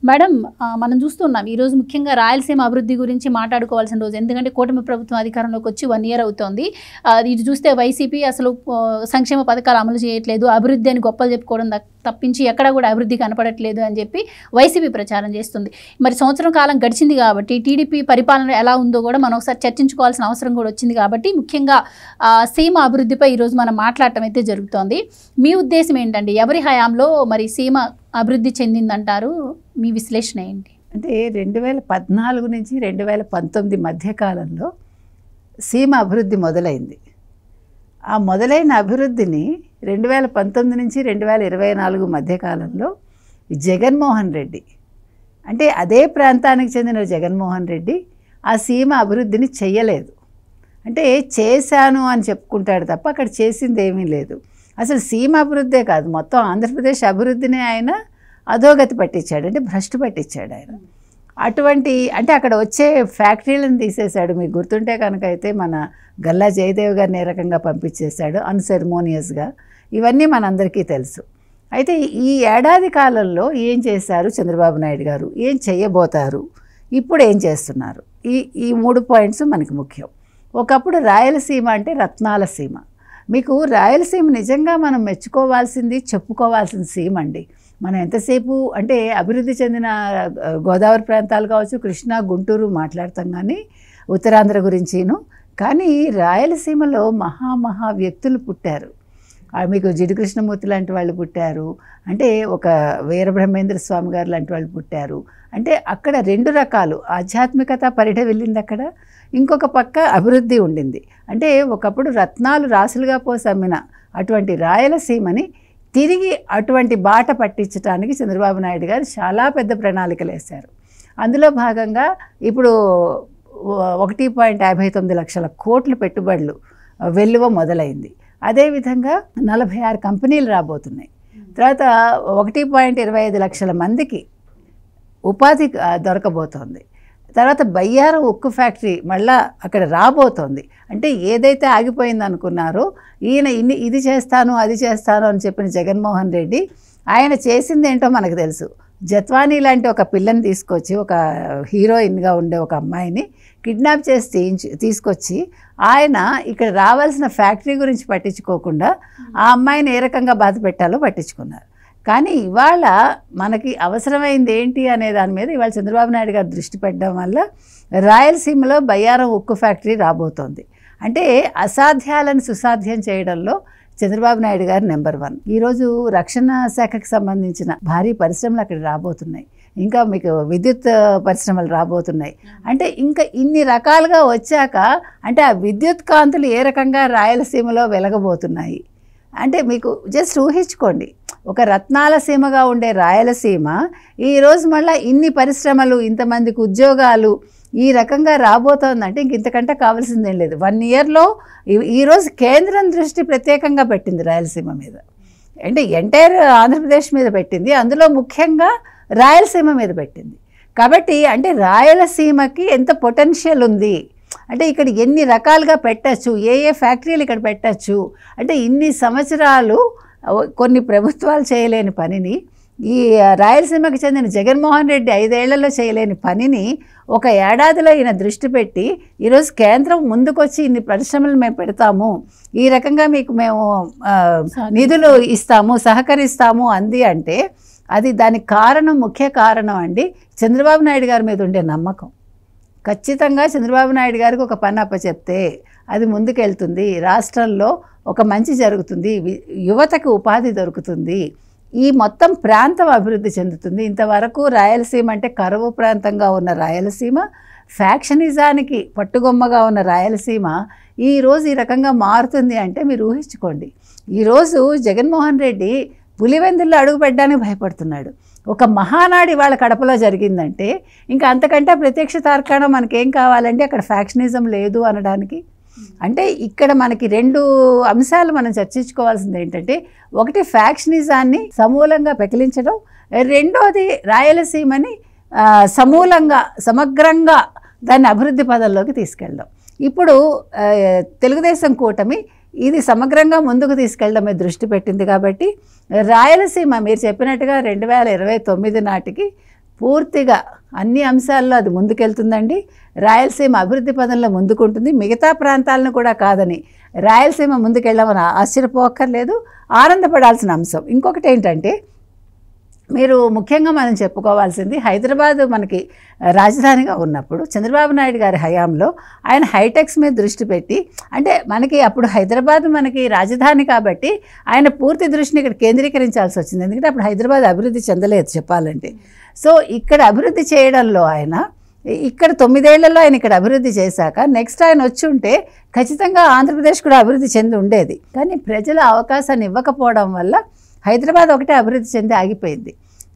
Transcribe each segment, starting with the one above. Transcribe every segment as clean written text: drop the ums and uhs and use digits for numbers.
Madam మనం చూస్తున్నాం ఈరోజు ముఖ్యంగా రాయలసీమ అభివృద్ధి గురించి మాట్లాడుకోవాల్సిన రోజు. ఎందుకంటే కూటమి ప్రభుత్వం అధికారంలోకి వచ్చి 1 ఇయర్ అవుతోంది. ఇది చూస్తే వైసీపీ అసలు సంక్షేమ పథకాలు అమలు చేయట్లేదు, అభివృద్ధి అని గొప్పలు చెప్పుకోవడం తప్పించి ఎక్కడ కూడా అభివృద్ధి కనపడట్లేదు అని చెప్పి వైసీపీ ప్రచారం చేస్తుంది. మరి సంవత్సరం కాలం గడిచింది కాబట్టి టీడీపీ పరిపాలన ఎలా ఉందో కూడా మనం ఒకసారి చర్చించుకోవాల్సిన అవసరం కూడా వచ్చింది. కాబట్టి ముఖ్యంగా సీమ అభివృద్ధిపై ఈరోజు మనం మాట్లాడటం అయితే జరుగుతోంది. మీ ఉద్దేశం ఏంటండి? ఎవరి హయాంలో మరి సీమ అభివృద్ధి చెందిందంటారు? మీ విశ్లేషణ ఏంటి? అంటే 2014 నుంచి 2019 మధ్యకాలంలో సీమ అభివృద్ధి మొదలైంది. ఆ మొదలైన అభివృద్ధిని 2019 నుంచి 2024 మధ్యకాలంలో జగన్మోహన్ రెడ్డి, అంటే అదే ప్రాంతానికి చెందిన జగన్మోహన్ రెడ్డి ఆ సీమ అభివృద్ధిని చెయ్యలేదు. అంటే చేశాను అని చెప్పుకుంటాడు తప్ప అక్కడ చేసింది ఏమీ లేదు. అసలు సీమ అభివృద్ధే కాదు, మొత్తం ఆంధ్రప్రదేశ్ అభివృద్ధిని ఆయన అధోగతి పట్టించాడు, అంటే భ్రష్టు పట్టించాడు ఆయన. అటువంటి అంటే అక్కడ వచ్చే ఫ్యాక్టరీలను తీసేశాడు. మీకు గుర్తుంటే కనుక అయితే మన గల్లా జయదేవ్ గారిని ఏ రకంగా పంపించేశాడు అన్సెరమోనియస్గా, ఇవన్నీ మనందరికీ తెలుసు. అయితే ఈ ఏడాది కాలంలో ఏం చేశారు చంద్రబాబు నాయుడు గారు, ఏం చేయబోతారు, ఇప్పుడు ఏం చేస్తున్నారు, ఈ 3 పాయింట్స్ మనకి ముఖ్యం. ఒకప్పుడు రాయలసీమ అంటే రత్నాల సీమ. మీకు రాయలసీమ నిజంగా మనం మెచ్చుకోవాల్సింది, చెప్పుకోవాల్సిన సీమ అండి. మనం ఎంతసేపు అంటే అభివృద్ధి చెందిన గోదావరి ప్రాంతాలు కావచ్చు, కృష్ణా గుంటూరు మాట్లాడతాం కానీ ఉత్తరాంధ్ర గురించిను, కానీ రాయలసీమలో మహా వ్యక్తులు పుట్టారు. మీకు జిడ్డు కృష్ణమూర్తి లాంటి వాళ్ళు పుట్టారు, అంటే ఒక వీరబ్రహ్మేంద్ర స్వామి గారు లాంటి వాళ్ళు పుట్టారు. అంటే అక్కడ 2 రకాలు ఆధ్యాత్మికత పరిఢ వెళ్ళింది అక్కడ, ఇంకొక పక్క అభివృద్ధి ఉండింది. అంటే ఒకప్పుడు రత్నాలు రాసులుగా పోసి అమ్మిన అటువంటి రాయలసీమని తిరిగి అటువంటి బాట పట్టించడానికి చంద్రబాబు నాయుడు గారు చాలా పెద్ద ప్రణాళికలు వేశారు. అందులో భాగంగా ఇప్పుడు 1.59 లక్షల కోట్ల పెట్టుబడులు వెల్లువ మొదలైంది. అదేవిధంగా 46 కంపెనీలు రాబోతున్నాయి. తర్వాత 1.25 లక్షల మందికి ఉపాధి దొరకబోతోంది. తర్వాత బయ్యారం ఉక్కు ఫ్యాక్టరీ మళ్ళా అక్కడ రాబోతోంది. అంటే ఏదైతే ఆగిపోయింది అనుకున్నారో ఈయన ఇది చేస్తాను అది చేస్తాను అని చెప్పిన జగన్మోహన్ రెడ్డి ఆయన చేసింది ఏంటో మనకు తెలుసు. జత్వానీ లాంటి ఒక పిల్లని తీసుకొచ్చి, ఒక హీరోయిన్గా ఉండే ఒక అమ్మాయిని కిడ్నాప్ చేసి తీసుకొచ్చి ఆయన ఇక్కడ రావాల్సిన ఫ్యాక్టరీ గురించి పట్టించుకోకుండా ఆ అమ్మాయిని ఏ రకంగా బాధ పెట్టాలో పట్టించుకున్నారు. కానీ ఇవాళ మనకి అవసరమైంది ఏంటి అనే దాని మీద ఇవాళ చంద్రబాబు నాయుడు గారు దృష్టి పెట్టడం వల్ల రాయలసీమలో బయ్యారం ఉక్కు ఫ్యాక్టరీ రాబోతోంది. అంటే అసాధ్యాలను సుసాధ్యం చేయడంలో చంద్రబాబు నాయుడు గారు నెంబర్ 1. ఈరోజు రక్షణ శాఖకు సంబంధించిన భారీ పరిశ్రమలు అక్కడ రాబోతున్నాయి. ఇంకా మీకు విద్యుత్ పరిశ్రమలు రాబోతున్నాయి. అంటే ఇంకా ఇన్ని రకాలుగా వచ్చాక అంటే ఆ విద్యుత్ కాంతులు ఏ రకంగా రాయలసీమలో వెలగబోతున్నాయి అంటే మీకు జస్ట్ ఊహించుకోండి. ఒక రత్నాల సీమగా ఉండే రాయలసీమ ఈరోజు మళ్ళీ ఇన్ని పరిశ్రమలు, ఇంతమందికి ఉద్యోగాలు ఈ రకంగా రాబోతోందంటే ఇంతకంటే కావాల్సిందేం లేదు. 1 ఇయర్లో ఈరోజు కేంద్రం దృష్టి ప్రత్యేకంగా పెట్టింది రాయలసీమ మీద, అంటే ఎంటైర్ ఆంధ్రప్రదేశ్ మీద పెట్టింది, అందులో ముఖ్యంగా రాయలసీమ మీద పెట్టింది. కాబట్టి అంటే రాయలసీమకి ఎంత పొటెన్షియల్ ఉంది, అంటే ఇక్కడ ఎన్ని రకాలుగా పెట్టచ్చు, ఏ ఫ్యాక్టరీలు ఇక్కడ పెట్టచ్చు, అంటే ఇన్ని సంవత్సరాలు కొన్ని ప్రభుత్వాలు చేయలేని పనిని ఈ రాయలసీమకు చెందిన జగన్మోహన్ రెడ్డి 5 ఏళ్లలో చేయలేని పనిని ఒక ఏడాదిలో ఈయన దృష్టి పెట్టి ఈరోజు కేంద్రం ముందుకొచ్చి ఇన్ని పరిశ్రమలు మేము పెడతాము, ఈ రకంగా మీకు మేము నిధులు ఇస్తాము, సహకరిస్తాము అంది అంటే అది దానికి కారణం, ముఖ్య కారణం అండి చంద్రబాబు నాయుడు గారి మీద ఉండే నమ్మకం. ఖచ్చితంగా చంద్రబాబు నాయుడు గారికి ఒక పని అప్పచెప్తే అది ముందుకెళ్తుంది, రాష్ట్రంలో ఒక మంచి జరుగుతుంది, యువతకు ఉపాధి దొరుకుతుంది, ఈ మొత్తం ప్రాంతం అభివృద్ధి చెందుతుంది. ఇంతవరకు రాయలసీమ అంటే కరువు ప్రాంతంగా ఉన్న రాయలసీమ, ఫ్యాక్షనిజానికి పట్టుగొమ్మగా ఉన్న రాయలసీమ ఈరోజు ఈ రకంగా మారుతుంది అంటే మీరు ఊహించుకోండి. ఈరోజు జగన్మోహన్ రెడ్డి పులివెందుల్లో అడుగుపెట్టడానికి భయపడుతున్నాడు. ఒక మహానాడు ఇవాళ కడపలో జరిగిందంటే ఇంకా అంతకంటే ప్రత్యక్ష తార్కాణం మనకేం కావాలంటే అక్కడ ఫ్యాక్షనిజం లేదు అనడానికి. అంటే ఇక్కడ మనకి 2 అంశాలు మనం చర్చించుకోవాల్సింది ఏంటంటే, ఒకటి ఫ్యాక్షనిజాన్ని సమూలంగా పెకిలించడం, రెండోది రాయలసీమని సమూలంగా సమగ్రంగా దాన్ని అభివృద్ధి పదంలోకి తీసుకెళ్ళడం. ఇప్పుడు తెలుగుదేశం కూటమి ఇది సమగ్రంగా ముందుకు తీసుకెళ్ళడమే దృష్టి పెట్టింది. కాబట్టి రాయలసీమ మీరు చెప్పినట్టుగా 2029 నాటికి పూర్తిగా అన్ని అంశాల్లో అది ముందుకెళ్తుందండి. రాయలసీమ అభివృద్ధి పదంలో ముందుకుంటుంది. మిగతా ప్రాంతాలను కూడా కాదని రాయలసీమ ముందుకెళ్ళమని ఆశ్చర్యపోక్కర్లేదు, ఆనందపడాల్సిన అంశం. ఇంకొకటి ఏంటంటే, మీరు ముఖ్యంగా మనం చెప్పుకోవాల్సింది, హైదరాబాద్ మనకి రాజధానిగా ఉన్నప్పుడు చంద్రబాబు నాయుడు గారి హయాంలో ఆయన హైటెక్స్ మీద దృష్టి పెట్టి, అంటే మనకి అప్పుడు హైదరాబాద్ మనకి రాజధాని కాబట్టి ఆయన పూర్తి దృష్టిని ఇక్కడ కేంద్రీకరించాల్సి వచ్చింది. ఎందుకంటే అప్పుడు హైదరాబాద్ అభివృద్ధి చెందలేదు చెప్పాలంటే. సో ఇక్కడ అభివృద్ధి చేయడంలో ఆయన ఇక్కడ 9 ఏళ్లలో ఆయన ఇక్కడ అభివృద్ధి చేశాక నెక్స్ట్ ఆయన వచ్చి ఉంటే ఖచ్చితంగా ఆంధ్రప్రదేశ్ కూడా అభివృద్ధి చెంది ఉండేది. కానీ ప్రజల అవకాశాన్ని ఇవ్వకపోవడం వల్ల హైదరాబాద్ ఒకటే అభివృద్ధి చెంది ఆగిపోయింది.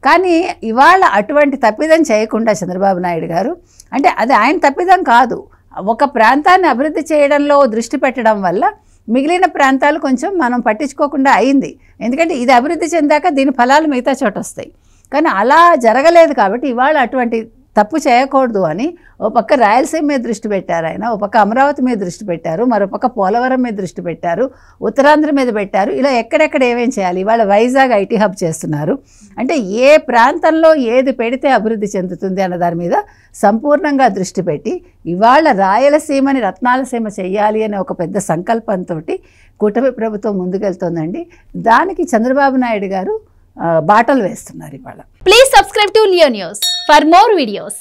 కానీ ఇవాళ అటువంటి తప్పిదం చేయకుండా చంద్రబాబు నాయుడు గారు, అంటే అది ఆయన తప్పిదం కాదు, ఒక ప్రాంతాన్ని అభివృద్ధి చేయడంలో దృష్టి పెట్టడం వల్ల మిగిలిన ప్రాంతాలు కొంచెం మనం పట్టించుకోకుండా అయింది. ఎందుకంటే ఇది అభివృద్ధి చెందాక దీని ఫలాలు మిగతా చోట వస్తాయి. కానీ అలా జరగలేదు కాబట్టి ఇవాళ అటువంటి తప్పు చేయకూడదు అని ఓ పక్క రాయలసీమ మీద దృష్టి పెట్టారు ఆయన, ఓ పక్క అమరావతి మీద దృష్టి పెట్టారు, మరో పక్క పోలవరం మీద దృష్టి పెట్టారు, ఉత్తరాంధ్ర మీద పెట్టారు. ఇలా ఎక్కడెక్కడ ఏమేం చేయాలి, ఇవాళ వైజాగ్ ఐటీ హబ్ చేస్తున్నారు. అంటే ఏ ప్రాంతంలో ఏది పెడితే అభివృద్ధి చెందుతుంది అన్న దాని మీద సంపూర్ణంగా దృష్టి పెట్టి ఇవాళ రాయలసీమని రత్నాలసీమ చెయ్యాలి అనే ఒక పెద్ద సంకల్పంతో కూటమి ప్రభుత్వం ముందుకెళ్తోందండి. దానికి చంద్రబాబు నాయుడు గారు బాటలు వేస్తున్నారు ఇవాళ. Please subscribe to Leo news for more videos.